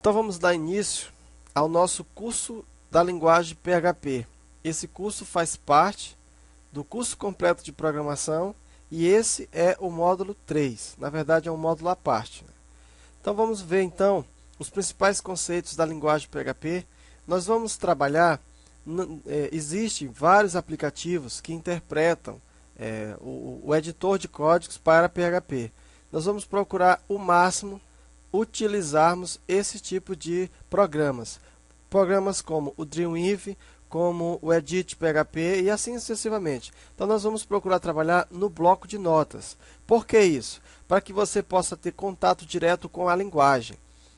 Então vamos dar início ao nosso curso da linguagem PHP. Esse curso faz parte do curso completo de programação e esse é o módulo 3. Na verdade é um módulo à parte. Então vamos ver então os principais conceitos da linguagem PHP. Nós vamos trabalhar, existem vários aplicativos que interpretam o editor de códigos para PHP. Nós vamos procurar o máximo utilizarmos esse tipo de programas. Programas como o Dreamweaver, como o Edit PHP e assim sucessivamente. Então nós vamos procurar trabalhar no bloco de notas. Por que isso? Para que você possa ter contato direto com a linguagem.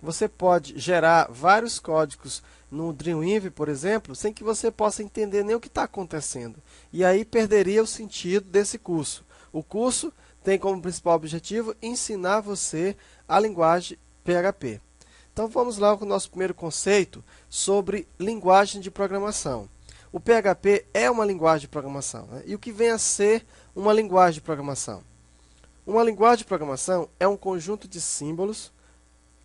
Você pode gerar vários códigos no Dreamweaver, por exemplo, sem que você possa entender nem o que está acontecendo. E aí perderia o sentido desse curso. O curso tem como principal objetivo ensinar você a linguagem PHP. Então vamos lá com o nosso primeiro conceito sobre linguagem de programação. O PHP é uma linguagem de programação, né? E o que vem a ser uma linguagem de programação? Uma linguagem de programação é um conjunto de símbolos,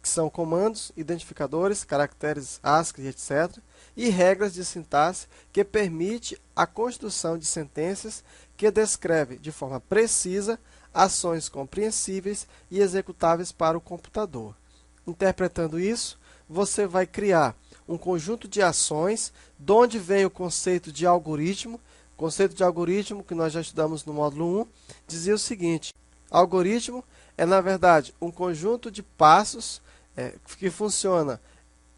que são comandos, identificadores, caracteres ASCII, etc., e regras de sintaxe que permite a construção de sentenças que descreve de forma precisa ações compreensíveis e executáveis para o computador. Interpretando isso, você vai criar um conjunto de ações, de onde vem o conceito de algoritmo. O conceito de algoritmo, que nós já estudamos no módulo 1, dizia o seguinte: algoritmo é, na verdade, um conjunto de passos que funciona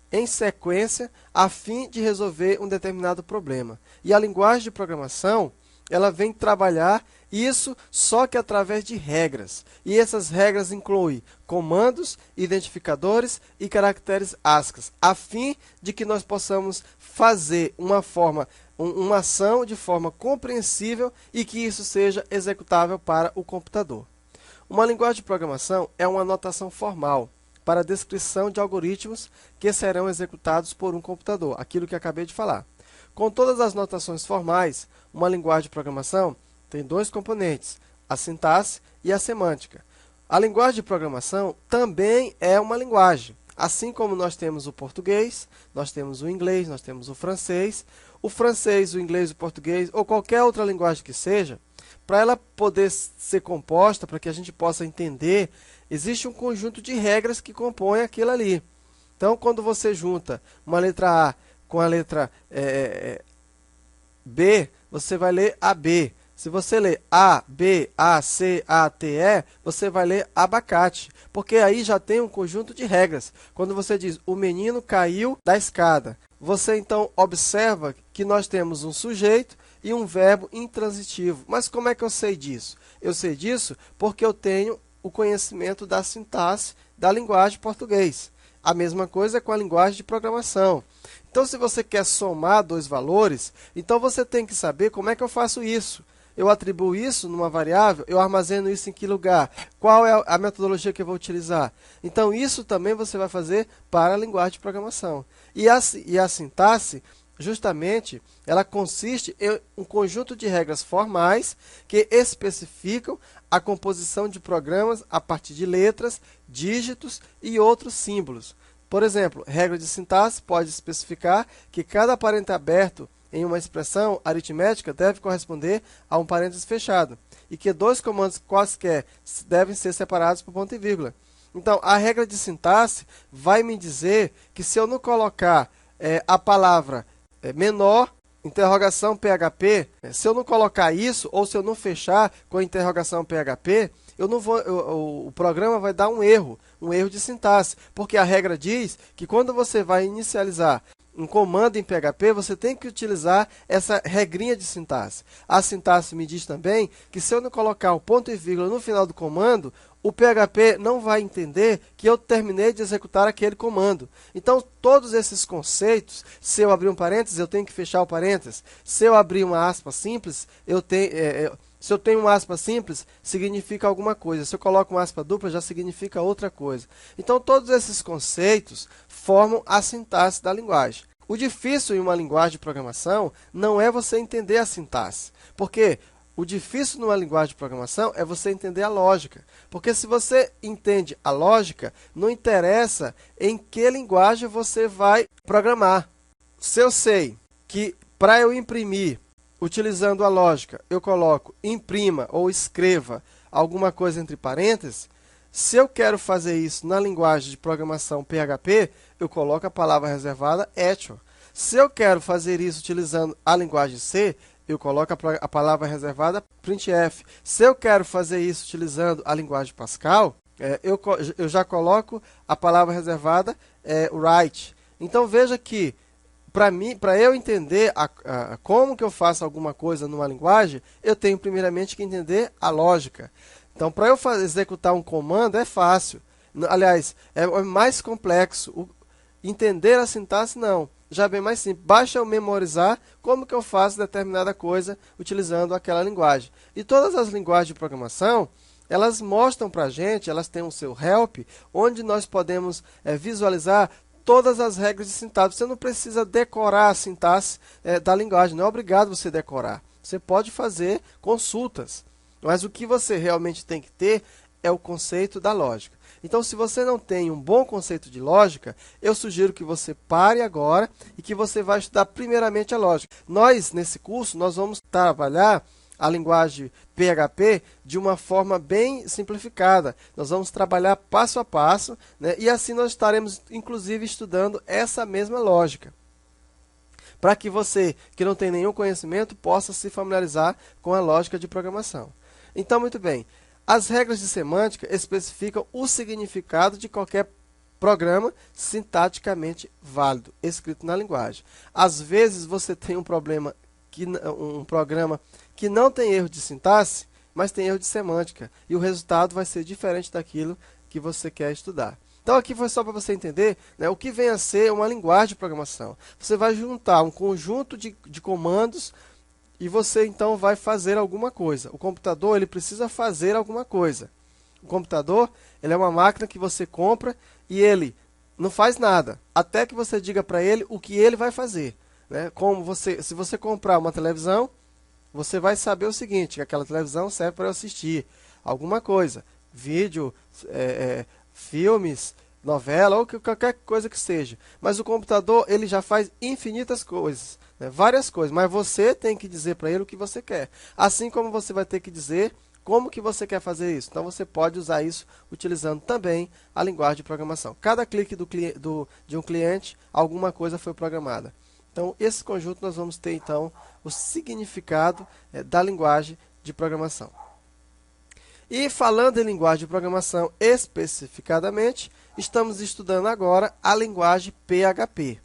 em sequência a fim de resolver um determinado problema. E a linguagem de programação, ela vem trabalhar isso só que através de regras. E essas regras incluem comandos, identificadores e caracteres ASCII, a fim de que nós possamos fazer uma ação de forma compreensível e que isso seja executável para o computador. Uma linguagem de programação é uma notação formal para a descrição de algoritmos que serão executados por um computador, aquilo que acabei de falar. Com todas as notações formais, uma linguagem de programação tem dois componentes, a sintaxe e a semântica. A linguagem de programação também é uma linguagem. Assim como nós temos o português, nós temos o inglês, nós temos o francês, o inglês, o português ou qualquer outra linguagem que seja, para ela poder ser composta, para que a gente possa entender, existe um conjunto de regras que compõem aquilo ali. Então, quando você junta uma letra A com a letra B, você vai ler AB. Se você ler A, B, A, C, A, T, E, você vai ler abacate, porque aí já tem um conjunto de regras. Quando você diz, o menino caiu da escada, você então observa que nós temos um sujeito e um verbo intransitivo. Mas como é que eu sei disso? Eu sei disso porque eu tenho o conhecimento da sintaxe da linguagem português. A mesma coisa com a linguagem de programação. Então, se você quer somar dois valores, então você tem que saber como é que eu faço isso. Eu atribuo isso numa variável, eu armazeno isso em que lugar? Qual é a metodologia que eu vou utilizar? Então, isso também você vai fazer para a linguagem de programação. E a sintaxe, justamente, ela consiste em um conjunto de regras formais que especificam a composição de programas a partir de letras, dígitos e outros símbolos. Por exemplo, regra de sintaxe pode especificar que cada parênteses aberto em uma expressão aritmética deve corresponder a um parênteses fechado e que dois comandos quaisquer devem ser separados por ponto e vírgula. Então, a regra de sintaxe vai me dizer que se eu não colocar a palavra menor, interrogação PHP, se eu não colocar isso ou se eu não fechar com a interrogação PHP, o programa vai dar um erro de sintaxe, porque a regra diz que quando você vai inicializar um comando em PHP, você tem que utilizar essa regrinha de sintaxe. A sintaxe me diz também que se eu não colocar o ponto e vírgula no final do comando, o PHP não vai entender que eu terminei de executar aquele comando. Então, todos esses conceitos, se eu abrir um parênteses, eu tenho que fechar o parênteses. Se eu abrir uma aspa simples, se eu tenho uma aspa simples, significa alguma coisa. Se eu coloco uma aspa dupla, já significa outra coisa. Então, todos esses conceitos formam a sintaxe da linguagem. O difícil em uma linguagem de programação não é você entender a sintaxe, porque O difícil numa linguagem de programação é você entender a lógica. Porque se você entende a lógica, não interessa em que linguagem você vai programar. Se eu sei que para eu imprimir, utilizando a lógica, eu coloco imprima ou escreva alguma coisa entre parênteses, se eu quero fazer isso na linguagem de programação PHP, eu coloco a palavra reservada actual. Se eu quero fazer isso utilizando a linguagem C, eu coloco a palavra reservada printf. Se eu quero fazer isso utilizando a linguagem Pascal, eu já coloco a palavra reservada write. Então veja que para eu entender como que eu faço alguma coisa numa linguagem, eu tenho primeiramente que entender a lógica. Então, para eu executar um comando é fácil. Aliás, é mais complexo. Entender a sintaxe, não. Já é bem mais simples. Basta eu memorizar como que eu faço determinada coisa utilizando aquela linguagem. E todas as linguagens de programação, elas mostram para a gente, elas têm o seu help, onde nós podemos visualizar todas as regras de sintaxe. Você não precisa decorar a sintaxe da linguagem. Não é obrigado você decorar. Você pode fazer consultas. Mas o que você realmente tem que ter é o conceito da lógica. Então, se você não tem um bom conceito de lógica, eu sugiro que você pare agora e que você vai estudar primeiramente a lógica. Nós, nesse curso, nós vamos trabalhar a linguagem PHP de uma forma bem simplificada. Nós vamos trabalhar passo a passo, né? E assim nós estaremos, inclusive, estudando essa mesma lógica, para que você, que não tem nenhum conhecimento, possa se familiarizar com a lógica de programação. Então, muito bem, as regras de semântica especificam o significado de qualquer programa sintaticamente válido, escrito na linguagem. Às vezes você tem um programa que não tem erro de sintaxe, mas tem erro de semântica, e o resultado vai ser diferente daquilo que você quer estudar. Então aqui foi só para você entender, né, o que vem a ser uma linguagem de programação. Você vai juntar um conjunto de comandos e você então vai fazer alguma coisa. O computador ele precisa fazer alguma coisa. O computador ele é uma máquina que você compra e ele não faz nada, até que você diga para ele o que ele vai fazer. Né? Se você comprar uma televisão, você vai saber o seguinte, que aquela televisão serve para eu assistir alguma coisa, vídeo, filmes, novela ou qualquer coisa que seja. Mas o computador ele já faz infinitas coisas, né? Várias coisas, mas você tem que dizer para ele o que você quer. Assim como você vai ter que dizer como que você quer fazer isso. Então você pode usar isso utilizando também a linguagem de programação. Cada clique de um cliente, alguma coisa foi programada. Então esse conjunto nós vamos ter então o significado da linguagem de programação. E falando em linguagem de programação especificadamente, estamos estudando agora a linguagem PHP.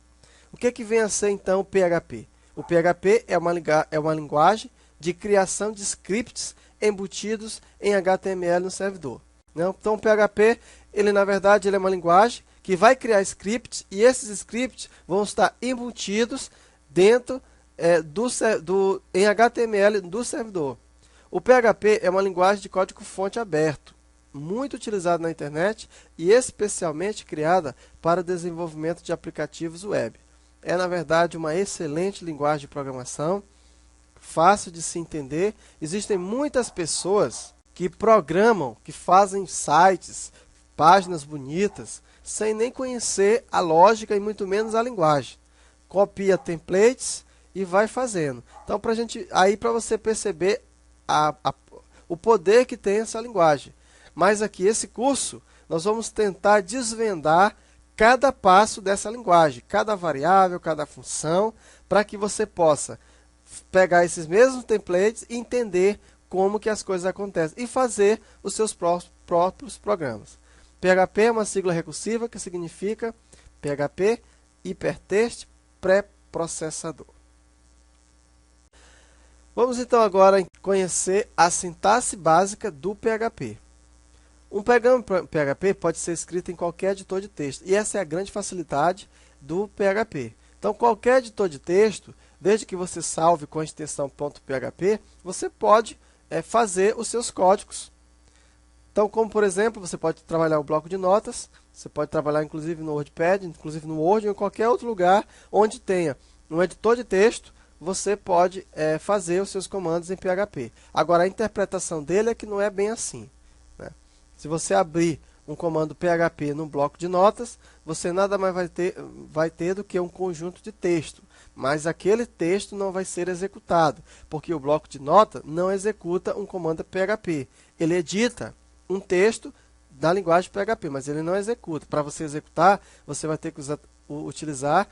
O que vem a ser então o PHP? O PHP é uma linguagem de criação de scripts embutidos em HTML no servidor. Então o PHP, na verdade, ele é uma linguagem que vai criar scripts e esses scripts vão estar embutidos dentro em HTML do servidor. O PHP é uma linguagem de código-fonte aberto, muito utilizada na internet e especialmente criada para o desenvolvimento de aplicativos web. É, na verdade, uma excelente linguagem de programação, fácil de se entender. Existem muitas pessoas que programam, que fazem sites, páginas bonitas, sem nem conhecer a lógica e muito menos a linguagem. Copia templates e vai fazendo. Então, para você perceber o poder que tem essa linguagem. Mas aqui, esse curso, nós vamos tentar desvendar cada passo dessa linguagem, cada variável, cada função, para que você possa pegar esses mesmos templates e entender como que as coisas acontecem e fazer os seus próprios programas. PHP é uma sigla recursiva que significa PHP Hypertext Pré-processador. Vamos então agora conhecer a sintaxe básica do PHP. Um programa PHP pode ser escrito em qualquer editor de texto, e essa é a grande facilidade do PHP. Então, qualquer editor de texto, desde que você salve com a extensão .php, você pode fazer os seus códigos. Então, como por exemplo, você pode trabalhar o bloco de notas, você pode trabalhar inclusive no WordPad, inclusive no Word ou em qualquer outro lugar onde tenha um editor de texto você pode fazer os seus comandos em PHP. Agora, a interpretação dele é que não é bem assim, né? Se você abrir um comando PHP no bloco de notas, você nada mais vai ter do que um conjunto de texto, mas aquele texto não vai ser executado, porque o bloco de nota não executa um comando PHP. Ele edita um texto da linguagem PHP, mas ele não executa. Para você executar, você vai ter que utilizar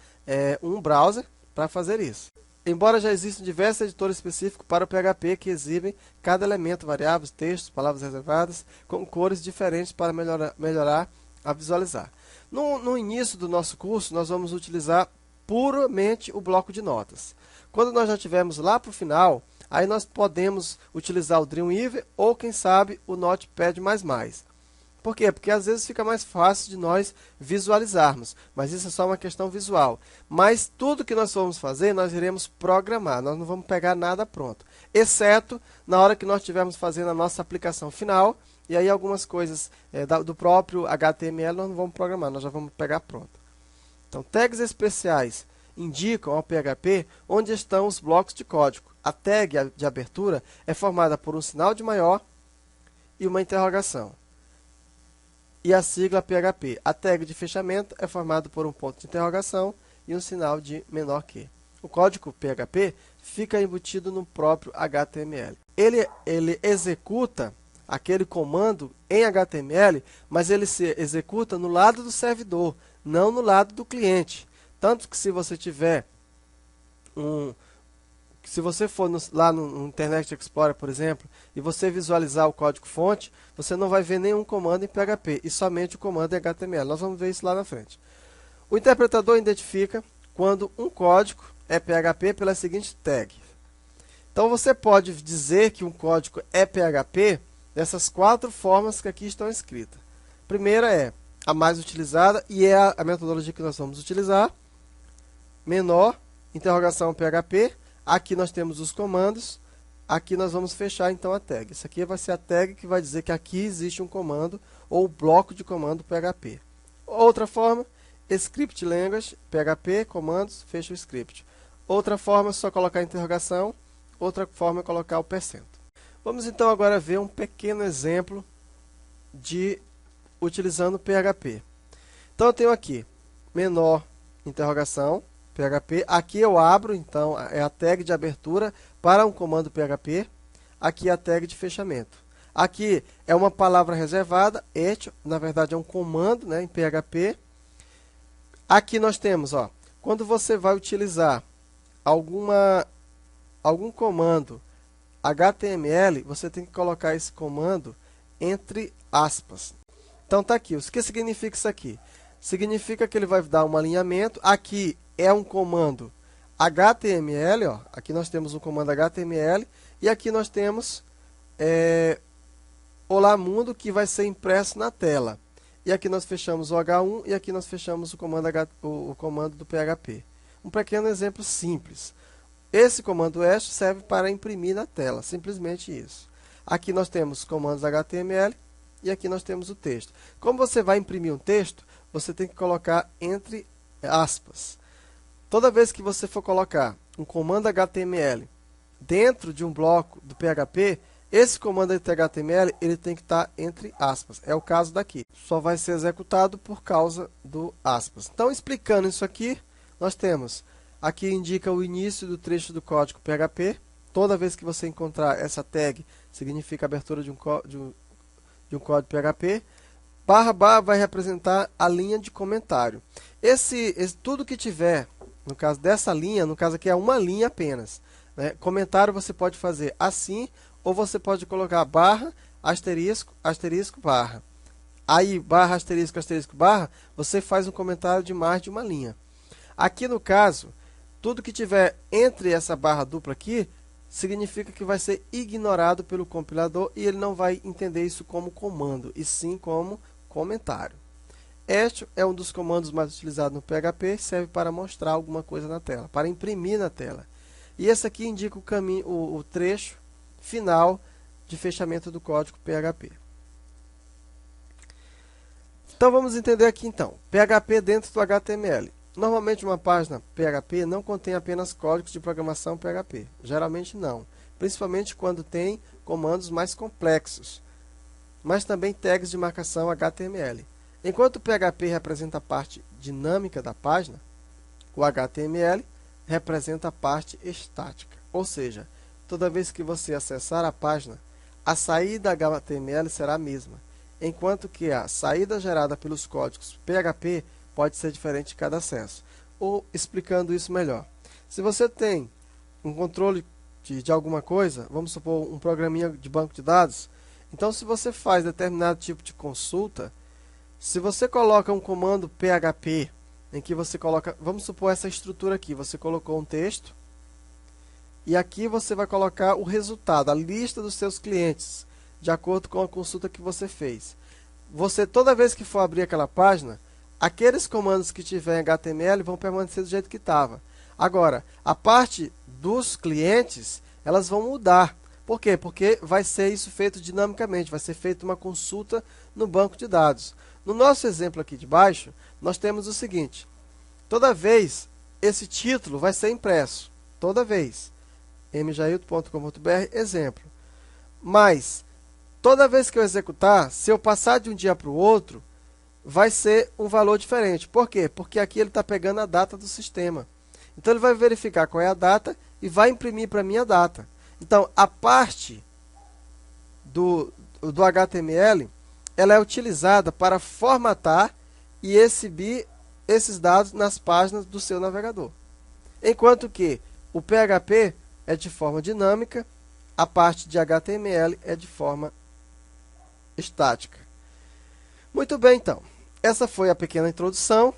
um browser para fazer isso. Embora já existam diversos editores específicos para o PHP que exibem cada elemento, variáveis, textos, palavras reservadas, com cores diferentes para melhorar a visualizar. No início do nosso curso, nós vamos utilizar puramente o bloco de notas. Quando nós já estivermos lá para o final, aí nós podemos utilizar o Dreamweaver ou, quem sabe, o Notepad++. Por quê? Porque às vezes fica mais fácil de nós visualizarmos, mas isso é só uma questão visual. Mas tudo que nós formos fazer, nós iremos programar, nós não vamos pegar nada pronto, exceto na hora que nós estivermos fazendo a nossa aplicação final, e aí algumas coisas do próprio HTML nós não vamos programar, nós já vamos pegar pronto. Então, tags especiais indicam ao PHP onde estão os blocos de código. A tag de abertura é formada por um sinal de maior e uma interrogação, e a sigla PHP. A tag de fechamento é formada por um ponto de interrogação e um sinal de menor que. O código PHP fica embutido no próprio HTML. Ele executa aquele comando em HTML, mas ele se executa no lado do servidor, não no lado do cliente. Tanto que se você tiver se você for lá no Internet Explorer, por exemplo, e você visualizar o código-fonte, você não vai ver nenhum comando em PHP, e somente o comando em HTML. Nós vamos ver isso lá na frente. O interpretador identifica quando um código é PHP pela seguinte tag. Então, você pode dizer que um código é PHP dessas 4 formas que aqui estão escritas. A primeira é a mais utilizada, e é a metodologia que nós vamos utilizar. Menor, interrogação PHP. Aqui nós temos os comandos, aqui nós vamos fechar então a tag. Isso aqui vai ser a tag que vai dizer que aqui existe um comando ou bloco de comando PHP. Outra forma, script language, PHP, comandos, fecha o script. Outra forma é só colocar a interrogação, outra forma é colocar o %. Vamos então agora ver um pequeno exemplo de utilizando PHP. Então eu tenho aqui menor, interrogação, PHP. Aqui eu abro, então, é a tag de abertura para um comando PHP. Aqui é a tag de fechamento. Aqui é uma palavra reservada, na verdade é um comando, né, em PHP. Aqui nós temos, quando você vai utilizar algum comando HTML, você tem que colocar esse comando entre aspas. Então tá aqui. O que significa isso aqui? Significa que ele vai dar um alinhamento. Aqui é um comando HTML, aqui nós temos um comando HTML, e aqui nós temos Olá Mundo, que vai ser impresso na tela. E aqui nós fechamos o H1 e aqui nós fechamos o comando do PHP. Um pequeno exemplo simples. Esse comando EST serve para imprimir na tela, simplesmente isso. Aqui nós temos comandos HTML e aqui nós temos o texto. Como você vai imprimir um texto, você tem que colocar entre aspas. Toda vez que você for colocar um comando HTML dentro de um bloco do PHP, esse comando HTML ele tem que estar entre aspas. É o caso daqui. Só vai ser executado por causa do aspas. Então, explicando isso aqui, nós temos aqui indica o início do trecho do código PHP. Toda vez que você encontrar essa tag, significa a abertura de um código PHP. // vai representar a linha de comentário. Tudo que tiver, no caso dessa linha, no caso aqui é uma linha apenas, né? Comentário você pode fazer assim, ou você pode colocar barra, asterisco, asterisco, barra. Aí, barra, asterisco, asterisco, barra, você faz um comentário de mais de uma linha. Aqui no caso, tudo que tiver entre essa barra dupla aqui, significa que vai ser ignorado pelo compilador e ele não vai entender isso como comando, e sim como comentário. Este é um dos comandos mais utilizados no PHP, serve para mostrar alguma coisa na tela, para imprimir na tela. E esse aqui indica o caminho, o trecho final de fechamento do código PHP. Então vamos entender aqui então, PHP dentro do HTML. Normalmente uma página PHP não contém apenas códigos de programação PHP. Geralmente não, principalmente quando tem comandos mais complexos, mas também tags de marcação HTML. Enquanto o PHP representa a parte dinâmica da página, o HTML representa a parte estática. Ou seja, toda vez que você acessar a página, a saída HTML será a mesma, enquanto que a saída gerada pelos códigos PHP pode ser diferente de cada acesso. Ou, explicando isso melhor, se você tem um controle de alguma coisa, vamos supor um programinha de banco de dados, então se você faz determinado tipo de consulta, se você coloca um comando PHP, em que você coloca, vamos supor essa estrutura aqui, você colocou um texto, e aqui você vai colocar o resultado, a lista dos seus clientes, de acordo com a consulta que você fez. Você, toda vez que for abrir aquela página, aqueles comandos que tiver em HTML vão permanecer do jeito que estava. Agora, a parte dos clientes, elas vão mudar. Por quê? Porque vai ser isso feito dinamicamente, vai ser feita uma consulta no banco de dados. No nosso exemplo aqui de baixo, nós temos o seguinte: toda vez esse título vai ser impresso, toda vez, mjailton.com.br, exemplo. Mas, toda vez que eu executar, se eu passar de um dia para o outro, vai ser um valor diferente. Por quê? Porque aqui ele está pegando a data do sistema. Então ele vai verificar qual é a data e vai imprimir para mim a data. Então, a parte do HTML, ela é utilizada para formatar e exibir esses dados nas páginas do seu navegador. Enquanto que o PHP é de forma dinâmica, a parte de HTML é de forma estática. Muito bem, então. Essa foi a pequena introdução.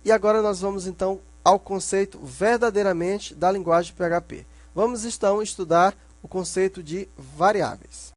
E agora nós vamos, então, ao conceito verdadeiramente da linguagem PHP. Vamos, então, estudar o conceito de variáveis.